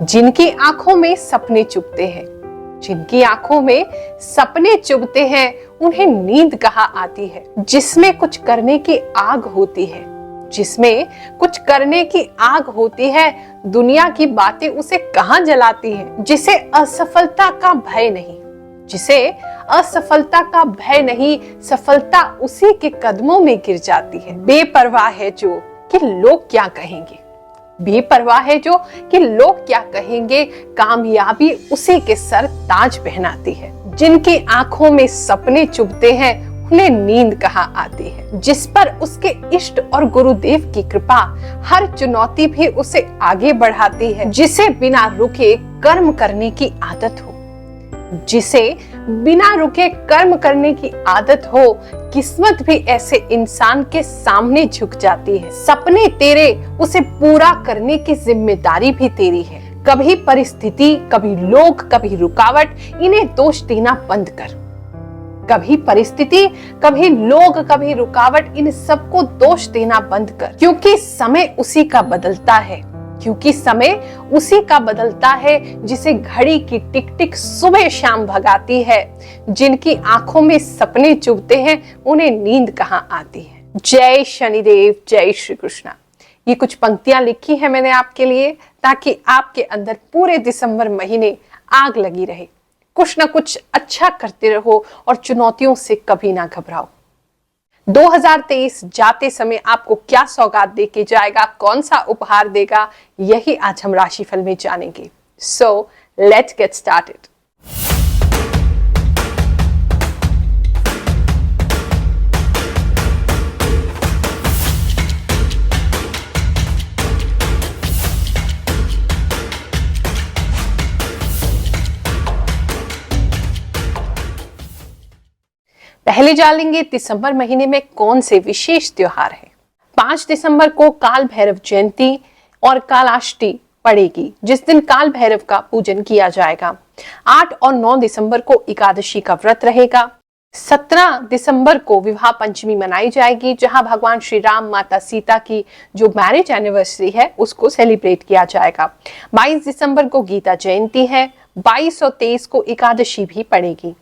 जिनकी आंखों में सपने चुभते हैं, जिनकी आंखों में सपने चुभते हैं, उन्हें नींद कहाँ आती है। जिसमें कुछ करने की आग होती है, जिसमें कुछ करने की आग होती है, दुनिया की बातें उसे कहाँ जलाती है। जिसे असफलता का भय नहीं, जिसे असफलता का भय नहीं, सफलता उसी के कदमों में गिर जाती है। बेपरवाह है जो कि लोग क्या कहेंगे, बेपरवाह है जो कि लोग क्या कहेंगे, कामयाबी उसी के सर ताज पहनाती है। जिनकी आंखों में सपने चुभते हैं, उन्हें नींद कहाँ आती है। जिस पर उसके इष्ट और गुरुदेव की कृपा, हर चुनौती भी उसे आगे बढ़ाती है। जिसे बिना रुके कर्म करने की आदत हो, जिसे बिना रुके कर्म करने की आदत हो, किस्मत भी ऐसे इंसान के सामने झुक जाती है। सपने तेरे, उसे पूरा करने की जिम्मेदारी भी तेरी है। कभी परिस्थिति, कभी लोग, कभी रुकावट, इन्हें दोष देना बंद कर। कभी परिस्थिति, कभी लोग, कभी रुकावट, इन सबको दोष देना बंद कर। क्योंकि समय उसी का बदलता है, क्योंकि समय उसी का बदलता है, जिसे घड़ी की टिक टिक सुबह शाम भगाती है। जिनकी आंखों में सपने चुभते हैं, उन्हें नींद कहाँ आती है। जय शनिदेव, जय श्री कृष्णा। ये कुछ पंक्तियां लिखी है मैंने आपके लिए, ताकि आपके अंदर पूरे दिसंबर महीने आग लगी रहे, कुछ ना कुछ अच्छा करते रहो और चुनौतियों से कभी ना घबराओ। 2023 जाते समय आपको क्या सौगात देके जाएगा, कौन सा उपहार देगा, यही आज हम राशिफल में जानेंगे। So let's get started. पहले जानेंगे दिसंबर महीने में कौन से विशेष त्योहार है। 5 दिसंबर को काल भैरव जयंती और कालाष्टी पड़ेगी, जिस दिन काल भैरव का पूजन किया जाएगा। 8 और 9 दिसंबर को एकादशी का व्रत रहेगा। 17 दिसंबर को विवाह पंचमी मनाई जाएगी, जहां भगवान श्री राम, माता सीता की जो मैरिज एनिवर्सरी है उसको सेलिब्रेट किया जाएगा। 22 दिसंबर को गीता जयंती है। 22 और 23 को एकादशी भी पड़ेगी।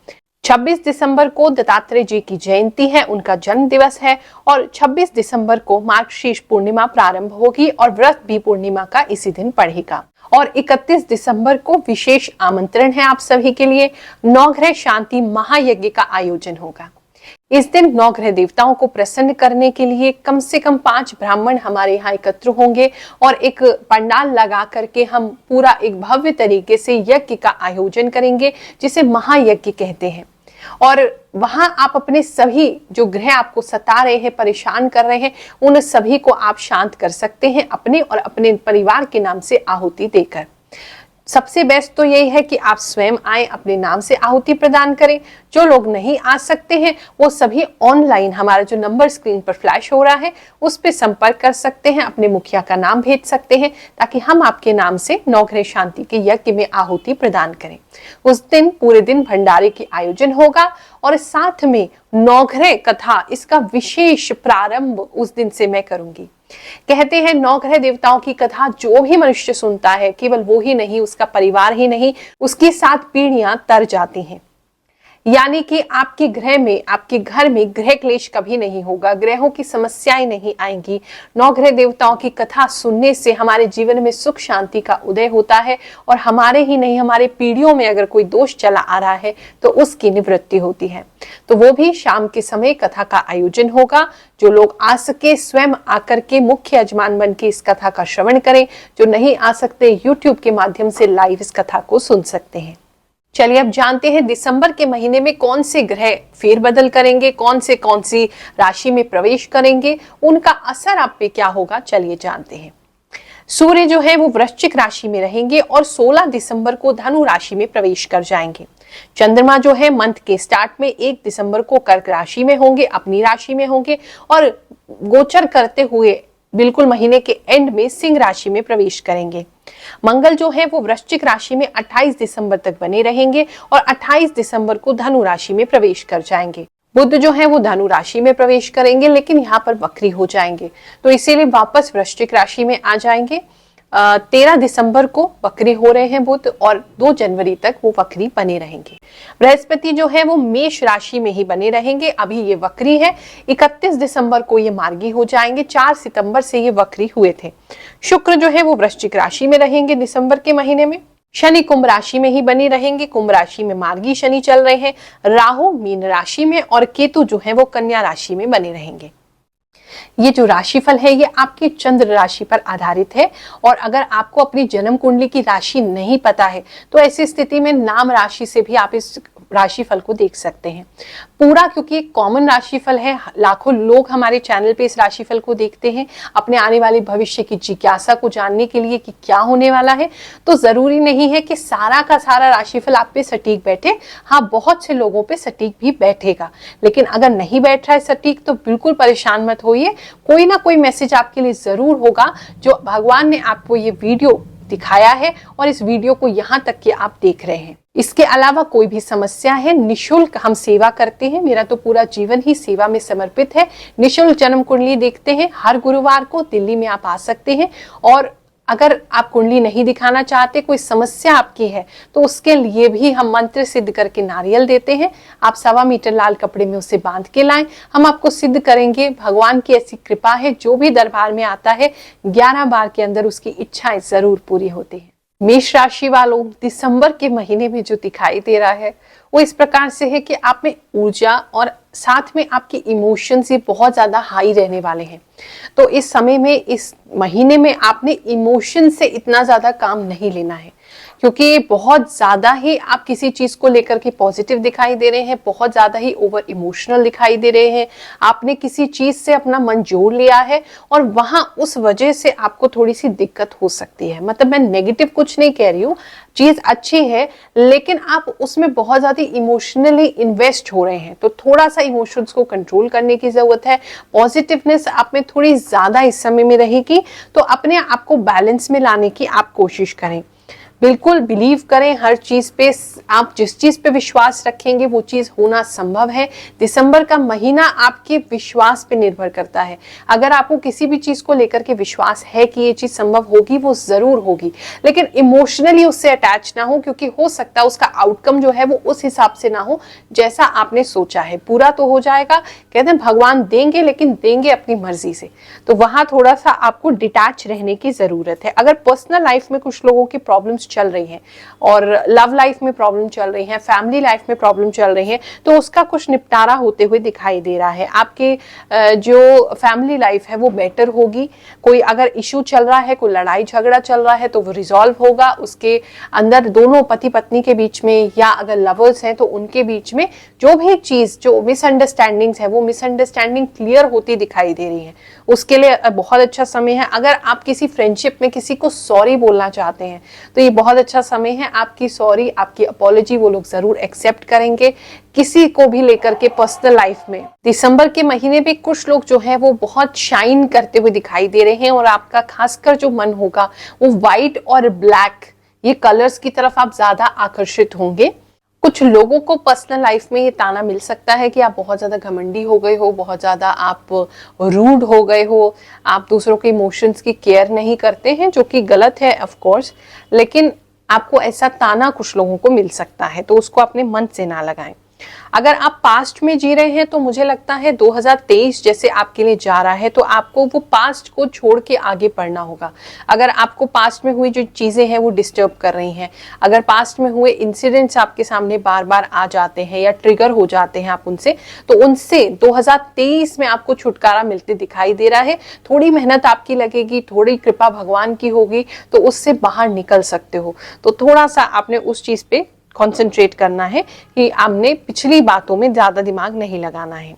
26 दिसंबर को दत्तात्रेय जी की जयंती है, उनका जन्म दिवस है। और 26 दिसंबर को मार्गशीर्ष पूर्णिमा प्रारंभ होगी और व्रत भी पूर्णिमा का इसी दिन पड़ेगा। और 31 दिसंबर को विशेष आमंत्रण है आप सभी के लिए, नवग्रह शांति महायज्ञ का आयोजन होगा। इस दिन नवग्रह देवताओं को प्रसन्न करने के लिए कम से कम 5 ब्राह्मण हमारे यहाँ एकत्र होंगे और एक पंडाल लगा करके हम पूरा एक भव्य तरीके से यज्ञ का आयोजन करेंगे, जिसे महायज्ञ कहते हैं। और वहां आप अपने सभी जो ग्रह आपको सता रहे हैं, परेशान कर रहे हैं, उन सभी को आप शांत कर सकते हैं अपने और अपने परिवार के नाम से आहुति देकर। सबसे बेस्ट तो यही है कि आप स्वयं आए, अपने नाम से आहुति प्रदान करें। जो लोग नहीं आ सकते हैं वो सभी ऑनलाइन हमारा जो नंबर स्क्रीन पर फ्लैश हो रहा है उस पर संपर्क कर सकते हैं, अपने मुखिया का नाम भेज सकते हैं, ताकि हम आपके नाम से नवग्रह शांति के यज्ञ में आहुति प्रदान करें। उस दिन पूरे दिन भंडारे के आयोजन होगा और साथ में नवग्रह कथा, इसका विशेष प्रारंभ उस दिन से मैं करूंगी। कहते हैं नवग्रह देवताओं की कथा जो भी मनुष्य सुनता है, केवल वो ही नहीं, उसका परिवार ही नहीं, उसकी 7 पीढ़ियां तर जाती हैं। यानी कि आपके ग्रह में, आपके घर में ग्रह क्लेश कभी नहीं होगा, ग्रहों की समस्याएं नहीं आएंगी। नवग्रह देवताओं की कथा सुनने से हमारे जीवन में सुख शांति का उदय होता है और हमारे ही नहीं, हमारे पीढ़ियों में अगर कोई दोष चला आ रहा है तो उसकी निवृत्ति होती है। तो वो भी शाम के समय कथा का आयोजन होगा। जो लोग आ सके स्वयं आकर के मुख्य यजमान बन के इस कथा का श्रवण करें। जो नहीं आ सकते यूट्यूब के माध्यम से लाइव इस कथा को सुन सकते हैं। चलिए अब जानते हैं दिसंबर के महीने में कौन से ग्रह फेरबदल करेंगे, कौन सी राशि में प्रवेश करेंगे, उनका असर आप पे क्या होगा। चलिए जानते हैं। सूर्य जो है वो वृश्चिक राशि में रहेंगे और 16 दिसंबर को धनु राशि में प्रवेश कर जाएंगे। चंद्रमा जो है मंथ के स्टार्ट में 1 दिसंबर को कर्क राशि में होंगे, अपनी राशि में होंगे और गोचर करते हुए बिल्कुल महीने के एंड में सिंह राशि में प्रवेश करेंगे। मंगल जो है वो वृश्चिक राशि में 28 दिसंबर तक बने रहेंगे और 28 दिसंबर को धनु राशि में प्रवेश कर जाएंगे। बुध जो है वो धनु राशि में प्रवेश करेंगे, लेकिन यहाँ पर वक्री हो जाएंगे, तो इसीलिए वापस वृश्चिक राशि में आ जाएंगे। 13 दिसंबर को वक्री हो रहे हैं बुध और 2 जनवरी तक वो वक्री बने रहेंगे। बृहस्पति जो है वो मेष राशि में ही बने रहेंगे, अभी ये वक्री है। 31 दिसंबर को ये मार्गी हो जाएंगे, 4 सितंबर से ये वक्री हुए थे। शुक्र जो है वो वृश्चिक राशि में रहेंगे दिसंबर के महीने में। शनि कुंभ राशि में ही बनी रहेंगे, कुंभ राशि में मार्गी शनि चल रहे हैं। राहु मीन राशि में और केतु जो है वो कन्या राशि में बने रहेंगे। ये जो राशिफल है ये आपके चंद्र राशि पर आधारित है, और अगर आपको अपनी जन्म कुंडली की राशि नहीं पता है तो ऐसी स्थिति में नाम राशि से भी आप इस राशिफल को देख सकते हैं पूरा, क्योंकि एक कॉमन राशिफल है। लाखों लोग हमारे चैनल पे इस राशिफल को देखते हैं अपने आने वाले भविष्य की जिज्ञासा को जानने के लिए कि क्या होने वाला है। तो जरूरी नहीं है कि सारा का सारा राशिफल आप पे सटीक बैठे, हाँ बहुत से लोगों पे सटीक भी बैठेगा, लेकिन अगर नहीं बैठ रहा है सटीक तो बिल्कुल परेशान मत होइए, कोई ना कोई मैसेज आपके लिए जरूर होगा जो भगवान ने आपको ये वीडियो दिखाया है और इस वीडियो को यहाँ तक कि आप देख रहे हैं। इसके अलावा कोई भी समस्या है, निशुल्क हम सेवा करते हैं, मेरा तो पूरा जीवन ही सेवा में समर्पित है। निशुल्क जन्म कुंडली देखते हैं, हर गुरुवार को दिल्ली में आप आ सकते हैं। और अगर आप कुंडली नहीं दिखाना चाहते, कोई समस्या आपकी है, तो उसके लिए भी हम मंत्र सिद्ध करके नारियल देते हैं। आप 1.25 मीटर लाल कपड़े में उसे बांध के लाएं, हम आपको सिद्ध करेंगे। भगवान की ऐसी कृपा है, जो भी दरबार में आता है 11 बार के अंदर उसकी इच्छाएं जरूर पूरी होती है। मेष राशि वालों, दिसंबर के महीने में जो दिखाई दे रहा है वो इस प्रकार से है कि आप में ऊर्जा और साथ में आपके इमोशंस ये बहुत ज्यादा हाई रहने वाले हैं। तो इस समय में, इस महीने में आपने इमोशन से इतना ज्यादा काम नहीं लेना है, क्योंकि बहुत ज्यादा ही आप किसी चीज को लेकर के पॉजिटिव दिखाई दे रहे हैं, बहुत ज्यादा ही ओवर इमोशनल दिखाई दे रहे हैं। आपने किसी चीज से अपना मन जोड़ लिया है और वहां उस वजह से आपको थोड़ी सी दिक्कत हो सकती है। मतलब मैं नेगेटिव कुछ नहीं कह रही हूँ, चीज अच्छी है, लेकिन आप उसमें बहुत ज्यादा इमोशनली इन्वेस्ट हो रहे हैं, तो थोड़ा सा इमोशंस को कंट्रोल करने की जरूरत है। पॉजिटिवनेस आप में थोड़ी ज्यादा इस समय में रहेगी, तो अपने आप को बैलेंस में लाने की आप कोशिश करें। बिल्कुल बिलीव करें हर चीज पे, आप जिस चीज पे विश्वास रखेंगे वो चीज होना संभव है। दिसंबर का महीना आपके विश्वास पे निर्भर करता है। अगर आपको किसी भी चीज को लेकर के विश्वास है कि ये चीज संभव होगी, वो जरूर होगी, लेकिन इमोशनली उससे अटैच ना हो, क्योंकि हो सकता है उसका आउटकम जो है वो उस हिसाब से ना हो जैसा आपने सोचा है। पूरा तो हो जाएगा, कहते हैं भगवान देंगे, लेकिन देंगे अपनी मर्जी से, तो वहां थोड़ा सा आपको डिटैच रहने की जरूरत है। अगर पर्सनल लाइफ में कुछ लोगों की प्रॉब्लम्स चल रही हैं और लव लाइफ में प्रॉब्लम चल रही है, फैमिली लाइफ में प्रॉब्लम चल रही है, तो उसका कुछ निपटारा होते हुए दिखाई दे रहा है। आपके जो फैमिली लाइफ है वो बेटर होगी। कोई अगर इशू चल रहा है, कोई लड़ाई झगड़ा चल रहा है, तो वो रिजॉल्व होगा। उसके अंदर दोनों पति पत्नी के बीच में, या अगर लवर्स हैं तो उनके बीच में जो भी चीज, जो मिसअंडरस्टैंडिंग्स है, वो मिसअंडरस्टैंडिंग क्लियर होती दिखाई दे रही है। उसके लिए बहुत अच्छा समय है। अगर आप किसी फ्रेंडशिप में किसी को सॉरी बोलना चाहते हैं तो ये बहुत अच्छा समय है। आपकी सॉरी, आपकी अपॉलॉजी वो लोग जरूर एक्सेप्ट करेंगे। किसी को भी लेकर के पर्सनल लाइफ में दिसंबर के महीने में कुछ लोग जो है वो बहुत शाइन करते हुए दिखाई दे रहे हैं, और आपका खासकर जो मन होगा वो व्हाइट और ब्लैक, ये कलर्स की तरफ आप ज्यादा आकर्षित होंगे। कुछ लोगों को पर्सनल लाइफ में ये ताना मिल सकता है कि आप बहुत ज्यादा घमंडी हो गए हो, बहुत ज्यादा आप रूड हो गए हो, आप दूसरों के इमोशंस की केयर नहीं करते हैं, जो कि गलत है ऑफ कोर्स, लेकिन आपको ऐसा ताना कुछ लोगों को मिल सकता है, तो उसको अपने मन से ना लगाएं। अगर आप पास्ट में जी रहे हैं तो मुझे लगता है 2023 जैसे आपके लिए जा रहा है, तो आपको वो पास्ट को छोड़ के आगे बढ़ना होगा। अगर आपको पास्ट में हुई जो चीजें हैं वो डिस्टर्ब कर रही हैं, अगर पास्ट में हुए इंसिडेंट्स आपके सामने बार बार आ जाते हैं या ट्रिगर हो जाते हैं आप उनसे, तो उनसे 2023 में आपको छुटकारा मिलते दिखाई दे रहा है। थोड़ी मेहनत आपकी लगेगी, थोड़ी कृपा भगवान की होगी, तो उससे बाहर निकल सकते हो। तो थोड़ा सा आपने उस चीज पे कंसंट्रेट करना है कि आपने पिछली बातों में ज्यादा दिमाग नहीं लगाना है।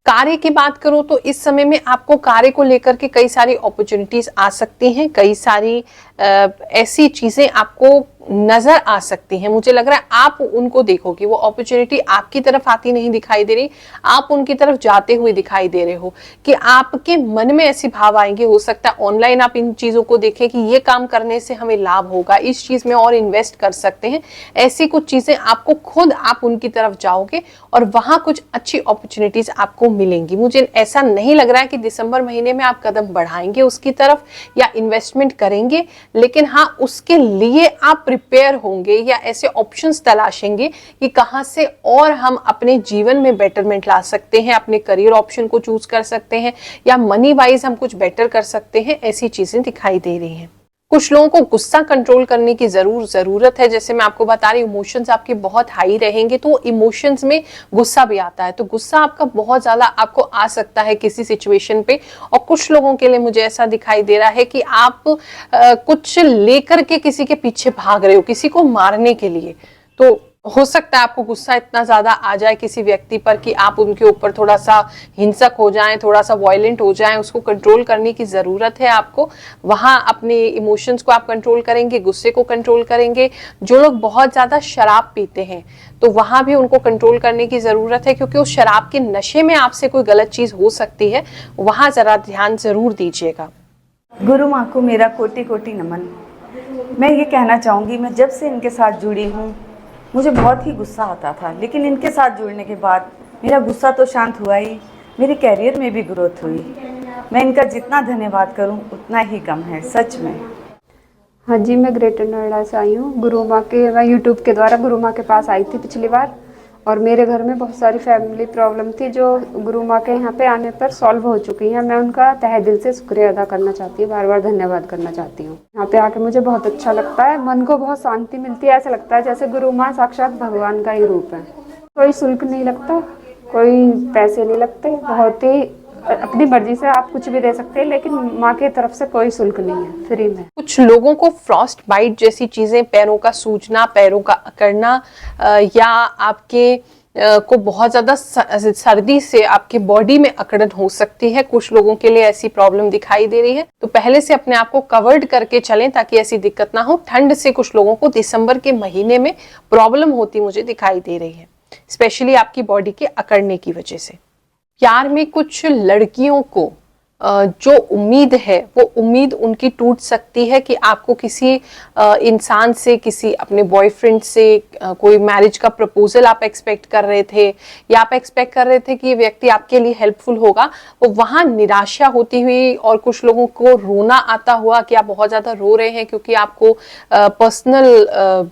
कार्य की बात करूं तो इस समय में आपको कार्य को लेकर के कई सारी अपॉर्चुनिटीज आ सकती हैं, कई सारी ऐसी चीजें आपको नजर आ सकती हैं। मुझे लग रहा है आप उनको देखोगे, वो अपॉर्चुनिटी आपकी तरफ आती नहीं दिखाई दे रही, आप उनकी तरफ जाते हुए दिखाई दे रहे हो कि आपके मन में ऐसी भाव आएंगे। हो सकता है ऑनलाइन आप इन चीजों को देखें कि ये काम करने से हमें लाभ होगा, इस चीज में और इन्वेस्ट कर सकते हैं। ऐसी कुछ चीजें आपको खुद आप उनकी तरफ जाओगे और वहां कुछ अच्छी अपॉर्चुनिटीज आपको मिलेंगी। मुझे ऐसा नहीं लग रहा है कि दिसंबर महीने में आप कदम बढ़ाएंगे उसकी तरफ या इन्वेस्टमेंट करेंगे, लेकिन हाँ, उसके लिए आप प्रिपेयर होंगे या ऐसे ऑप्शंस तलाशेंगे कि कहां से और हम अपने जीवन में बेटरमेंट ला सकते हैं, अपने करियर ऑप्शन को चूज कर सकते हैं या मनी वाइज हम कुछ बेटर कर सकते हैं। ऐसी चीजें दिखाई दे रही हैं। कुछ लोगों को गुस्सा कंट्रोल करने की जरूरत है। जैसे मैं आपको बता रही हूँ, इमोशंस आपके बहुत हाई रहेंगे तो इमोशंस में गुस्सा भी आता है, तो गुस्सा आपका बहुत ज्यादा आपको आ सकता है किसी सिचुएशन पे। और कुछ लोगों के लिए मुझे ऐसा दिखाई दे रहा है कि आप कुछ लेकर के किसी के पीछे भाग रहे हो, किसी को मारने के लिए। तो हो सकता है आपको गुस्सा इतना ज्यादा आ जाए किसी व्यक्ति पर कि आप उनके ऊपर थोड़ा सा हिंसक हो जाएं, थोड़ा सा वायलेंट हो जाएं। उसको कंट्रोल करने की जरूरत है आपको। वहां अपने इमोशंस को आप कंट्रोल करेंगे, गुस्से को कंट्रोल करेंगे। जो लोग बहुत ज्यादा शराब पीते हैं तो वहां भी उनको कंट्रोल करने की जरूरत है, क्योंकि उस शराब के नशे में आपसे कोई गलत चीज हो सकती है। वहां जरा ध्यान जरूर दीजिएगा। गुरु माँ को मेरा कोटि कोटि नमन। मैं ये कहना चाहूँगी, मैं जब से इनके साथ जुड़ी हूँ मुझे बहुत ही गुस्सा आता था, लेकिन इनके साथ जुड़ने के बाद मेरा गुस्सा तो शांत हुआ ही, मेरे कैरियर में भी ग्रोथ हुई। मैं इनका जितना धन्यवाद करूँ उतना ही कम है, सच में। हाँ जी, मैं ग्रेटर नोएडा से आई हूँ। गुरु माँ के मैं यूट्यूब के द्वारा गुरु माँ के पास आई थी पिछली बार, और मेरे घर में बहुत सारी फैमिली प्रॉब्लम थी जो गुरु माँ के यहाँ पे आने पर सॉल्व हो चुकी हैं। मैं उनका तहे दिल से शुक्रिया अदा करना चाहती हूँ, बार बार धन्यवाद करना चाहती हूँ। यहाँ पे आके मुझे बहुत अच्छा लगता है, मन को बहुत शांति मिलती है। ऐसा लगता है जैसे गुरु माँ साक्षात भगवान का ही रूप है। कोई शुल्क नहीं लगता, कोई पैसे नहीं लगते, बहुत ही अपनी मर्जी से आप कुछ भी दे सकते हैं, लेकिन माँ की तरफ से कोई शुल्क नहीं है, फ्री में। कुछ लोगों को फ्रॉस्ट बाइट जैसी चीजें, पैरों का सूजना, पैरों का अकड़ना या आपके को बहुत ज्यादा सर्दी से आपके बॉडी में अकड़न हो सकती है। कुछ लोगों के लिए ऐसी प्रॉब्लम दिखाई दे रही है, तो पहले से अपने आप को कवर्ड करके चलें ताकि ऐसी दिक्कत ना हो। ठंड से कुछ लोगों को दिसंबर के महीने में प्रॉब्लम होती मुझे दिखाई दे रही है, स्पेशली आपकी बॉडी के अकड़ने की वजह से। प्यार में कुछ लड़कियों को जो उम्मीद है वो उम्मीद उनकी टूट सकती है कि आपको किसी इंसान से, किसी अपने बॉयफ्रेंड से कोई मैरिज का प्रपोजल आप एक्सपेक्ट कर रहे थे या आप एक्सपेक्ट कर रहे थे कि ये व्यक्ति आपके लिए हेल्पफुल होगा, वो वहां निराशा होती हुई और कुछ लोगों को रोना आता हुआ कि आप बहुत ज्यादा रो रहे हैं क्योंकि आपको पर्सनल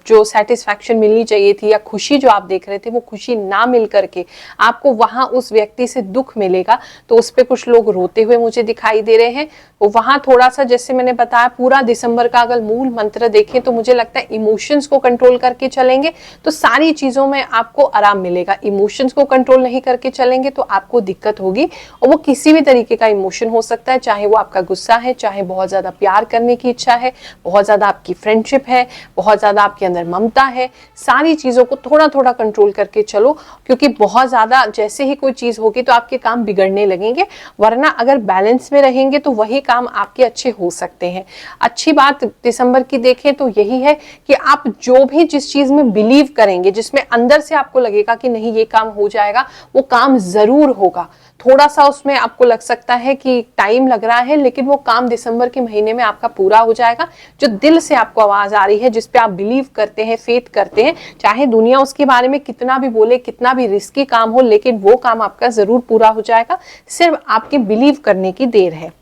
जो सेटिस्फैक्शन मिलनी चाहिए थी या खुशी जो आप देख रहे थे वो खुशी ना मिल करके आपको वहां उस व्यक्ति से दुख मिलेगा। तो उस पर कुछ लोग रोते हुए मुझे दिखाई दे रहे हैं। वो वहां थोड़ा सा, जैसे मैंने बताया, पूरा दिसंबर का अगर मूल मंत्र देखें तो मुझे लगता है इमोशंस को कंट्रोल करके चलेंगे तो सारी चीजों में आपको आराम मिलेगा। इमोशंस को कंट्रोल नहीं करके चलेंगे तो आपको दिक्कत होगी, और वो किसी भी तरीके का इमोशन हो सकता है, चाहे वो आपका गुस्सा है, चाहे बहुत ज्यादा प्यार करने की इच्छा है, बहुत ज्यादा आपकी फ्रेंडशिप है, बहुत ज्यादा आपके अंदर ममता है। सारी चीजों को थोड़ा थोड़ा कंट्रोल करके चलो, क्योंकि बहुत ज्यादा जैसे ही कोई चीज होगी तो आपके काम बिगड़ने लगेंगे। वरना अगर बैलेंस में रहेंगे तो वही काम आपके अच्छे हो सकते हैं। अच्छी बात दिसंबर की देखें तो यही है कि आप जो भी जिस चीज में बिलीव करेंगे, जिसमें अंदर से आपको लगेगा कि नहीं ये काम हो जाएगा, वो काम जरूर होगा। थोड़ा सा उसमें आपको लग सकता है कि टाइम लग रहा है, लेकिन वो काम दिसंबर के महीने में आपका पूरा हो जाएगा। जो दिल से आपको आवाज आ रही है, जिस पे आप बिलीव करते हैं, फेथ करते हैं, चाहे दुनिया उसके बारे में कितना भी बोले, कितना भी रिस्की काम हो, लेकिन वो काम आपका जरूर पूरा हो जाएगा। सिर्फ आपके बिलीव करने की देर है।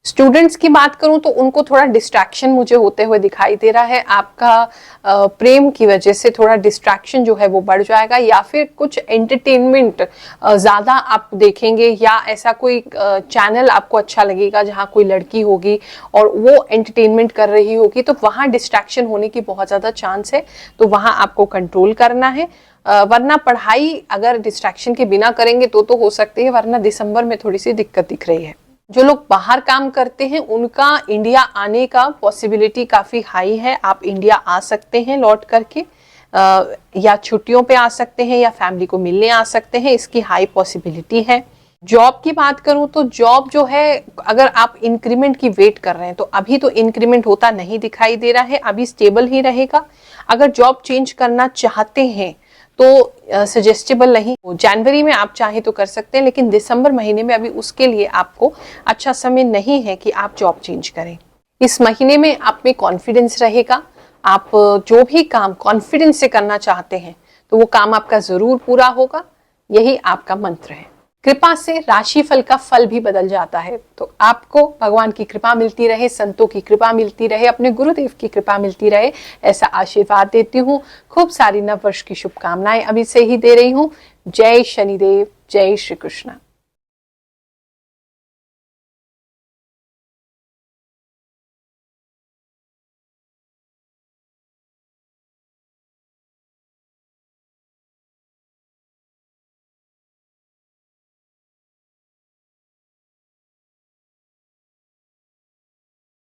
स्टूडेंट्स की बात करूं तो उनको थोड़ा डिस्ट्रैक्शन मुझे होते हुए दिखाई दे रहा है। आपका प्रेम की वजह से थोड़ा डिस्ट्रैक्शन जो है वो बढ़ जाएगा, या फिर कुछ एंटरटेनमेंट ज्यादा आप देखेंगे, या ऐसा कोई चैनल आपको अच्छा लगेगा जहां कोई लड़की होगी और वो एंटरटेनमेंट कर रही होगी, तो वहां डिस्ट्रैक्शन होने की बहुत ज्यादा चांस है। तो वहां आपको कंट्रोल करना है। वरना पढ़ाई अगर डिस्ट्रैक्शन के बिना करेंगे तो हो सकती है, वरना दिसंबर में थोड़ी सी दिक्कत दिख रही है। जो लोग बाहर काम करते हैं उनका इंडिया आने का पॉसिबिलिटी काफी हाई है। आप इंडिया आ सकते हैं लौट करके, या छुट्टियों पे आ सकते हैं, या फैमिली को मिलने आ सकते हैं, इसकी हाई पॉसिबिलिटी है। जॉब की बात करूं तो जॉब जो है, अगर आप इंक्रीमेंट की वेट कर रहे हैं तो अभी तो इंक्रीमेंट होता नहीं दिखाई दे रहा है, अभी स्टेबल ही रहेगा। अगर जॉब चेंज करना चाहते हैं तो सजेस्टेबल नहीं, जनवरी में आप चाहे तो कर सकते हैं, लेकिन दिसंबर महीने में अभी उसके लिए आपको अच्छा समय नहीं है कि आप जॉब चेंज करें। इस महीने में आप में कॉन्फिडेंस रहेगा, आप जो भी काम कॉन्फिडेंस से करना चाहते हैं तो वो काम आपका जरूर पूरा होगा, यही आपका मंत्र है। कृपा से राशिफल का फल भी बदल जाता है, तो आपको भगवान की कृपा मिलती रहे, संतों की कृपा मिलती रहे, अपने गुरुदेव की कृपा मिलती रहे, ऐसा आशीर्वाद देती हूँ। खूब सारी नववर्ष की शुभकामनाएं अभी से ही दे रही हूँ। जय शनिदेव, जय श्री कृष्ण।